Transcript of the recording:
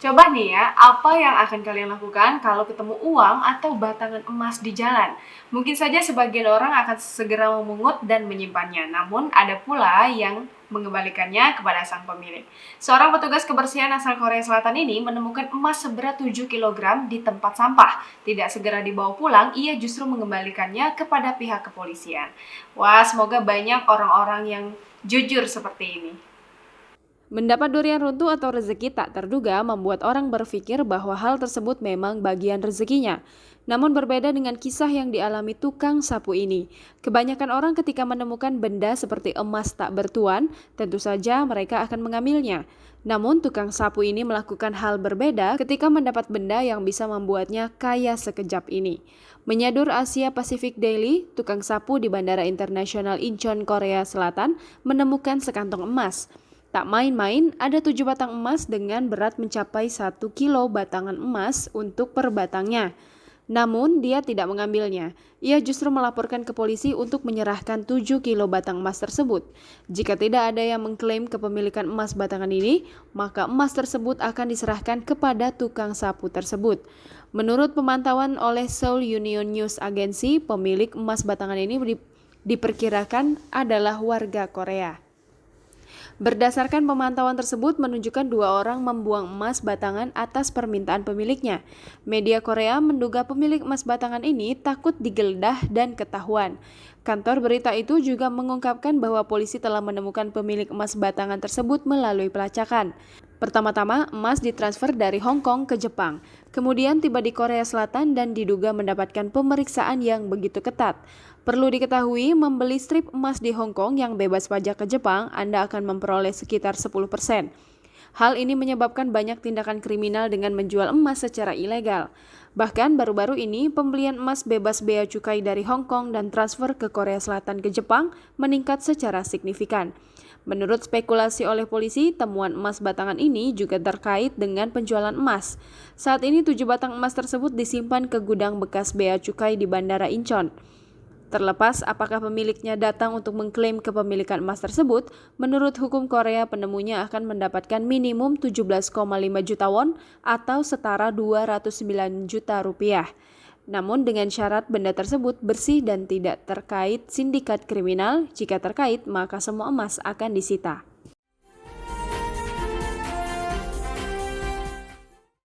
Coba nih ya, apa yang akan kalian lakukan kalau ketemu uang atau batangan emas di jalan? Mungkin saja sebagian orang akan segera memungut dan menyimpannya, namun ada pula yang mengembalikannya kepada sang pemilik. Seorang petugas kebersihan asal Korea Selatan ini menemukan emas seberat 7 kilogram di tempat sampah. Tidak segera dibawa pulang, ia justru mengembalikannya kepada pihak kepolisian. Wah, semoga banyak orang-orang yang jujur seperti ini. Mendapat durian runtuh atau rezeki tak terduga membuat orang berpikir bahwa hal tersebut memang bagian rezekinya. Namun berbeda dengan kisah yang dialami tukang sapu ini. Kebanyakan orang ketika menemukan benda seperti emas tak bertuan, tentu saja mereka akan mengambilnya. Namun tukang sapu ini melakukan hal berbeda ketika mendapat benda yang bisa membuatnya kaya sekejap ini. Menyadur Asia Pacific Daily, tukang sapu di Bandara Internasional Incheon, Korea Selatan menemukan sekantong emas. Tak main-main, ada 7 batang emas dengan berat mencapai 1 kilo batangan emas untuk per batangnya. Namun, dia tidak mengambilnya. Ia justru melaporkan ke polisi untuk menyerahkan 7 kilo batang emas tersebut. Jika tidak ada yang mengklaim kepemilikan emas batangan ini, maka emas tersebut akan diserahkan kepada tukang sapu tersebut. Menurut pemantauan oleh Seoul Union News Agency, pemilik emas batangan ini diperkirakan adalah warga Korea. Berdasarkan pemantauan tersebut menunjukkan 2 orang membuang emas batangan atas permintaan pemiliknya. Media Korea menduga pemilik emas batangan ini takut digeledah dan ketahuan. Kantor berita itu juga mengungkapkan bahwa polisi telah menemukan pemilik emas batangan tersebut melalui pelacakan. Pertama-tama, emas ditransfer dari Hong Kong ke Jepang, kemudian tiba di Korea Selatan dan diduga mendapatkan pemeriksaan yang begitu ketat. Perlu diketahui, membeli strip emas di Hong Kong yang bebas pajak ke Jepang, Anda akan memperoleh sekitar 10%. Hal ini menyebabkan banyak tindakan kriminal dengan menjual emas secara ilegal. Bahkan baru-baru ini, pembelian emas bebas bea cukai dari Hong Kong dan transfer ke Korea Selatan ke Jepang meningkat secara signifikan. Menurut spekulasi oleh polisi, temuan emas batangan ini juga terkait dengan penjualan emas. Saat ini 7 batang emas tersebut disimpan ke gudang bekas bea cukai di Bandara Incheon. Terlepas apakah pemiliknya datang untuk mengklaim kepemilikan emas tersebut, menurut hukum Korea penemunya akan mendapatkan minimum 17,5 juta won atau setara 209 juta rupiah. Namun dengan syarat benda tersebut bersih dan tidak terkait sindikat kriminal, jika terkait maka semua emas akan disita.